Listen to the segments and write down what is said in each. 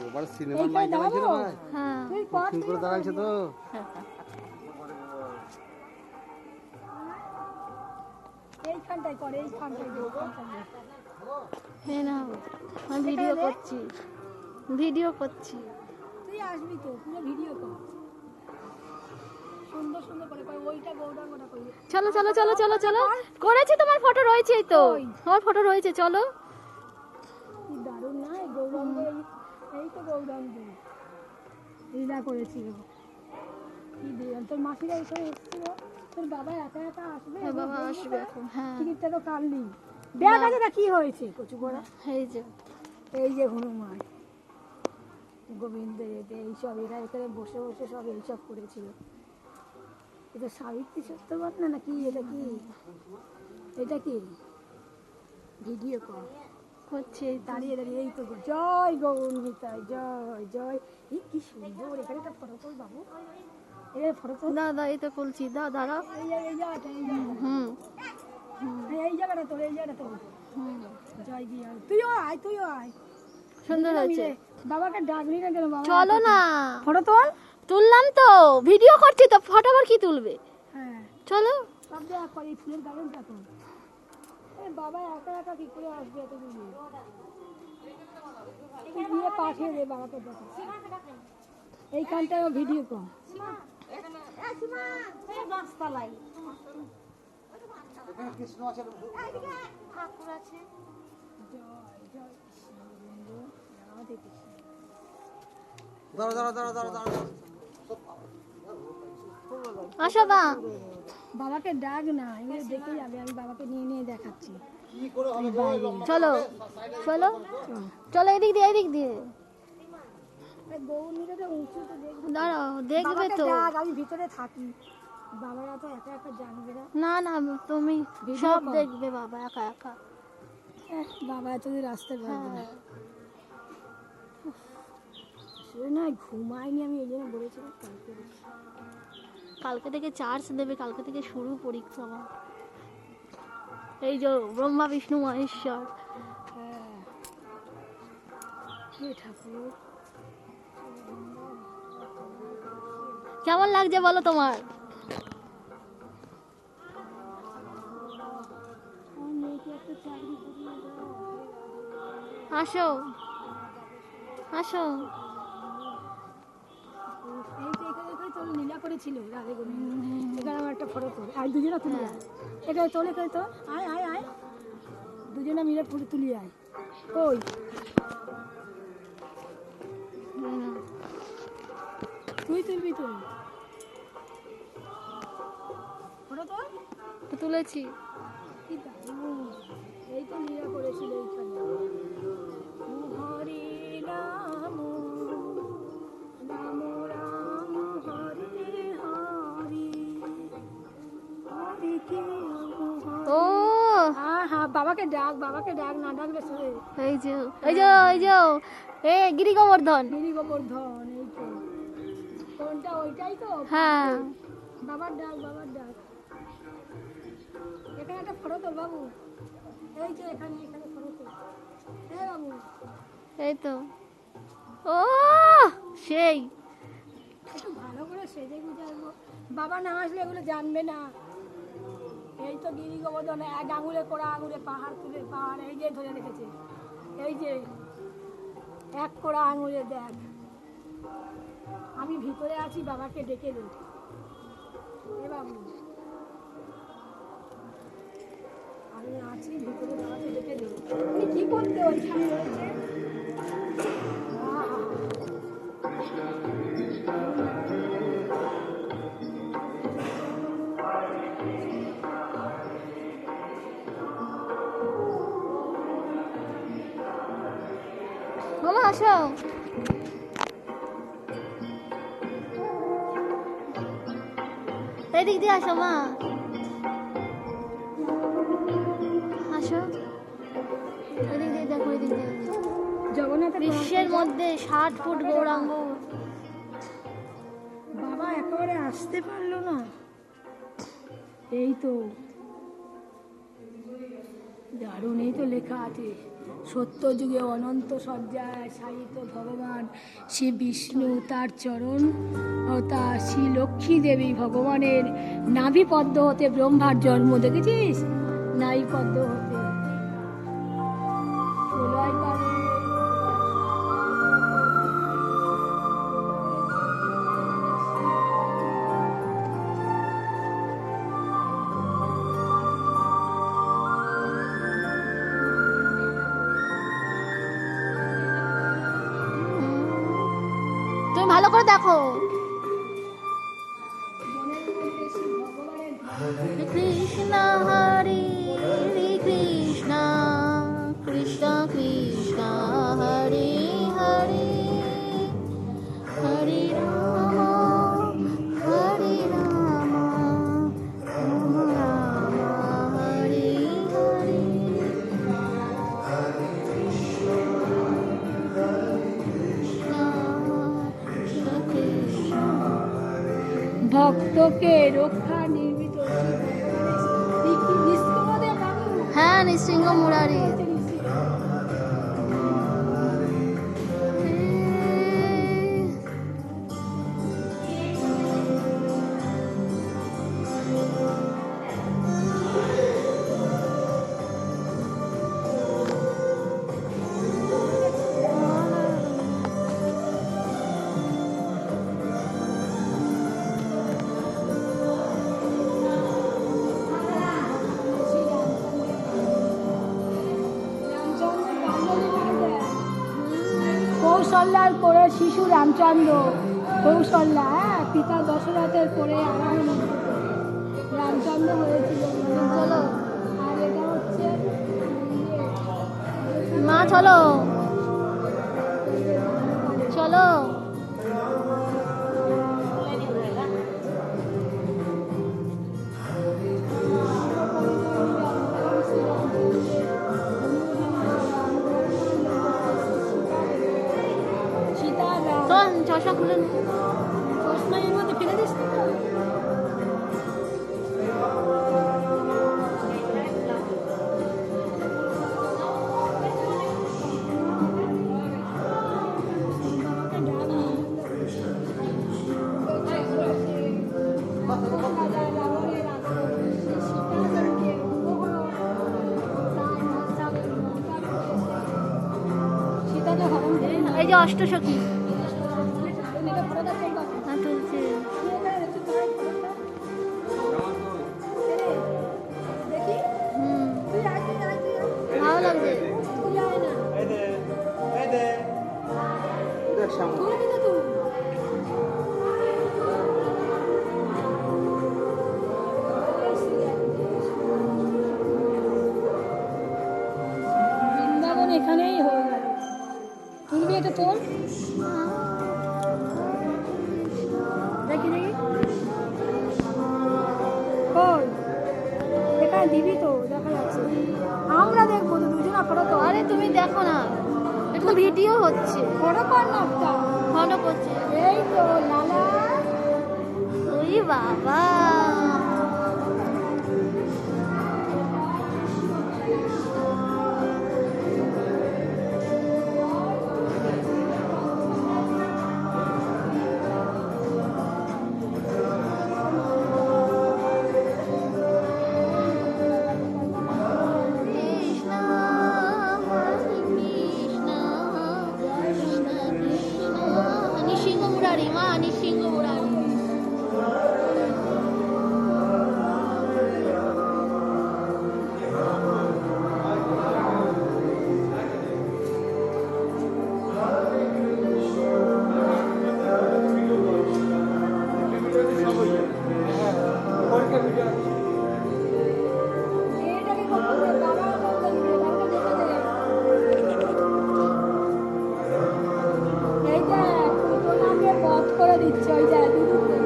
এবারে সিনেমার মাইক ছিল ভাই। হ্যাঁ ঠিক করে দাঁড়াইছে তো। এইখানটাই করে, এইখানটাই হ্যাঁ না আমি ভিডিও করছি, ভিডিও করছি। তুই আসবি তো, পুরো ভিডিও কর, সুন্দর সুন্দর করে কর, ওইটা গৌরাঙ্গটা করবি। চলো চলো চলো চলো চলো, করেছি, তোমার ফটো রয়েছে, এই তো তোমার ফটো রয়েছে, চলো। কি দারুণ না গৌরাঙ্গ, এই তো গৌরাঙ্গ লীলা করেছিল। কি দিয়ে তোর মাসিরা এখানে এসেছিল, তোর বাবা একা একা আসবে? হ্যাঁ বাবা আসবে এখন। হ্যাঁ টিকিটটা তো কাটলি, ব্যাগ আছে না, কি হয়েছে কচু বড়া? এই যে এই যে হনুমান গোবিন্দ এইসব, এরা এখানে বসে বসে সব এইসব করেছিল। এটা সাবিত্রী সত্যবাদ না কি? এটা কি, এটা কি ভিডিও কর করছে? দাঁড়িয়ে দাঁড়িয়ে এই তো জয় গৌর নিতাই, জয় জয়। এই কি সুন্দর, এখানে একটা ফটো তোল বাবু, এই ফটো তোল। দাদা এই তো বলছি, দাঁড়া। এই জায়গাটা, এই জায়গাটা, হুম এই জায়গাটা তোল, এই জায়গাটা তোল। জয় দিয়ে তুইও আয়, তুইও আয়। সুন্দর হয়েছে। বাবাকে ডাকলি না কেন? বাবা চলো না, ফটো তোল। তুললাম তো, ভিডিও করছি তো, ফটো আবার কি তুলবে? হ্যাঁ চলো। সব দেখ করে এই ফুলের গার্ডেনটা তো। বাবা একা একা কি করে আসবে এত দূরে? তুই দিয়ে পাঠিয়ে দে বাবাকে, দেখো এইখানটায় ভিডিও কর। কৃষ্ণ আছে, ঠাকুর আছে। দাঁড়া দাঁড়া দাঁড়া দাঁড়া দাঁড়া। আসো বা, বাবাকে ডাক না, এগুলো দেখে যাবে, আমি বাবাকে নিয়ে নিয়ে দেখাচ্ছি। কি করে হবে? চলো চলো চলো, এদিক দিয়ে এদিক দিয়ে। গৌরনীটা উঁচু তো দেখবে, দাঁড়াও, দেখবে তো। ডাক, আমি ভিতরে থাকি, বাবারা তো একা একা জানবে না। না না, তুমি সব দেখবে বাবা একা একা। বাবা এতদিন আসতে পারবে না, না ঘুমাইনি আমি, এই জন্য বলেছিলাম কালকে থেকে চার্জ দেবে, কালকে থেকে শুরু পরীক্ষা। এই যে ব্রহ্মা বিষ্ণু মহেশ্বর। ঠাকুর কেমন লাগছে বলো তোমার? আসো আসো। লীলা করেছিল রাধে গোবিন্দ, এখানে আমার একটা ফটো তোল, আর দুজনে তুলি আয়, এখানে তোল, এখানে তো আয় আয় আয়, দুজনে মিলে ফটো তুলি আয়। ওই তুই তুলবি, তুই ফটো তোল। তুলেছি। কি দারুণ, এই তো লীলা করেছিল এইখানে। হরে রাম রাম রাম হরে হরে, হরে কি ও হ্যাঁ বাবাকে ডাক, বাবাকে ডাক, না ডাকলে শুনে। এই যে এই যে এই যে এ গিরি গোবর্ধন। গিরি গোবর্ধন, এই তো কোনটা, ওইটাই তো। হ্যাঁ বাবার ডাক, বাবার ডাক। এখানে একটা ফটো তোল বাবু, এই যে এখানে, এখানে ফটো তোল। হ্যাঁ বাবু, এই তো। ও সেই একটু ভালো করে সেজে গুজে আসবো, বাবা না আসলে এগুলো জানবে না। এই তো গিরি গোবর্ধন, এক আঙুলে করা আঙুলে পাহাড় তুলে, পাহাড় এই যে ধরে রেখেছে, এই যে এক করা আঙুলে দেখ। আমি ভিতরে আছি, বাবাকে ডেকে দে। এ বাবু আমি আছি ভিতরে, বাবাকে ডেকে দে। তুমি কি করতে ওইখানে রয়েছে? মামা আসো। এদিক দিয়ে আসো মা, আসো এদিক দিয়ে, দেখো এদিক দিয়ে। জগন্নাথের বিশ্বের মধ্যে 60 ফুট গৌরাঙ্গ। বাবা একেবারে আসতে পারলো না, এই তো দারুণ, এই তো লেখা আছে সত্য যুগে অনন্ত সজ্জায় শায়িত ভগবান শ্রী বিষ্ণু, তার চরণ ও তার শ্রী লক্ষ্মী দেবী ভগবানের নাভি পদ্ম হতে ব্রহ্মার জন্ম, দেখেছিস? নাভি পদ্ম হতে প্রলয় কালে তুমি ভালো করে দেখো। হরে কৃষ্ণ হরে কৃষ্ণ কৃষ্ণ কৃষ্ণ হরে হরে, হরে রাম রাম রাম হরে হরে। ভক্তকে রক্ষা নির্মিত নৃসিংহদেব বাবু। হ্যাঁ, নৃসিংহ মুরারি। কৌশল্যার পরে শিশু রামচন্দ্র, কৌশল্যা, হ্যাঁ, পিতা দশরথের পরে আরাম রামচন্দ্র হয়েছিল। চলো আর এটা হচ্ছে মা, চলো চলো। সীতারাম। তো চশমা খুলে নে। চশমা এর মধ্যে ফেলে দিস না তো? সীতাকে হরণ করে না। এই যে অষ্টসখী। হ্যাঁ, তুলছে। হুম, ভালো লাগছে। দেখ সামনে। বৃন্দাবন এখানেই হয়ে গেল। তুলবি এটা তোল, দেখি দেখি কই এখানে দিবি তো, দেখা যাচ্ছে। আমরা দেখবো তো, দুজনা ফটো তো। আরে তুমি দেখো না, এটা তো ভিডিও হচ্ছে। ফটো কর না একটা। ফটো করছে। এই তো লালা। ওই বাবা, কৃষ্ণ হরে কৃষ্ণ কৃষ্ণ কৃষ্ণ। নৃসিংহ মুরারি, মা নৃসিংহ মুরারি। এটাকে করতে দে, বাবা করতে দে, বাবাকে দেখতে দে। এই দেখ, পুতনাকে বধ করে দিচ্ছে, ওই দেখ দুদুকে।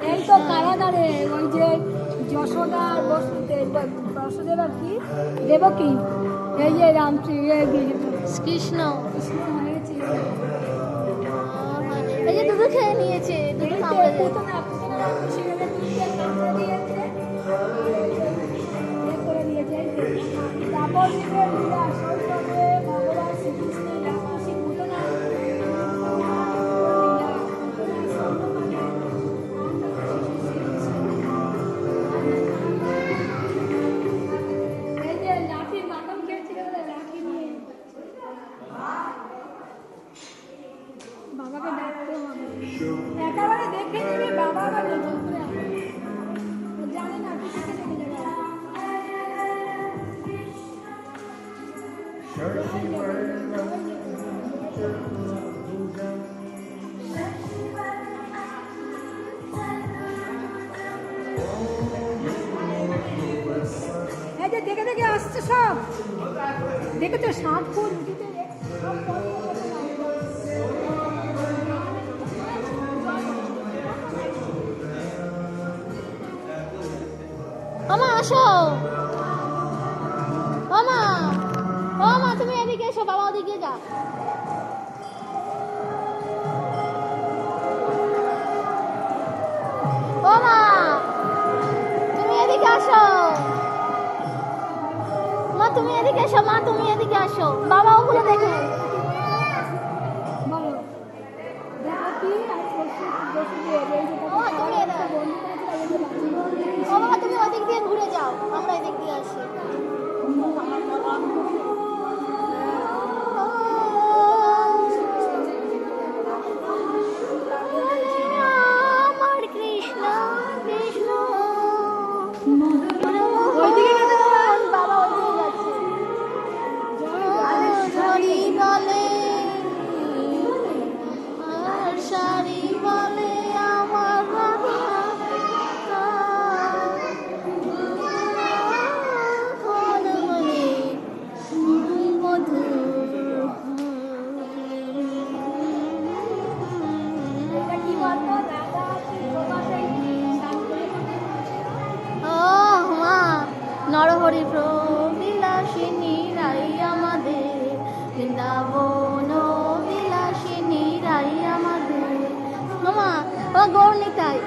এই তো কারাগারে ওই যে যশোদার বসুদেব কি দেবকী, এই যে কৃষ্ণ। কৃষ্ণ হয়েছে। এই যে দুধ খেয়ে নিয়েছে, দুধ এই তো কামড়ে দিয়েছে। পুতনা পুতনা ছেড়ে দুধকে কামড়ে দিয়েছে। করে দিয়েছে এই তো। তারপর দিকে লীলা শৈশবে ভগবান শ্রীকৃষ্ণের রামসী পুতনা এই যে লাঠি মাখন খেয়েছিল বলে লাঠি নিয়ে বাবাকে ডাকতে হবে একেবারে দেখে নিবি বাবা আবার নতুন করে আসবে। ও জানে না কিছু থেকে দেখে যাবে এই যে দেখে দেখে আসছে সব দেখেছো 7 ফুট উঠিতে সব পরে পরে মামা আসো, মামা ও মা তুমি এদিকে এসো, বাবা ওদিকে যা। ও মা তুমি এদিকে আসো, মা তুমি এদিকে এসো, মা তুমি এদিকে আসো, বাবা ওগুলো দেখে। বলো দেখো কি আর বসে দিয়ে এই যে ও তুমি এদিকে, বন্ধু করেছিল এই যে বাচ্চা ও বাবা তুমি ওদিক দিয়ে ঘুরে যাও, আমরা এদিক দিয়ে আসি। আমার কৃষ্ণ কৃষ্ণ ওইদিকে গেছে বাবা। বাবা ওইদিকে যাচ্ছে। হরি বলে আর সারি বলে আমার রাধা বলে এটা কি বলতো দাদা কি তোমাকে ও মা নরহরি বিলাসিনী রাই আমাদের বৃন্দাবন বিলাসিনী রাই আমাদের। ও মা ও গৌর নিতাই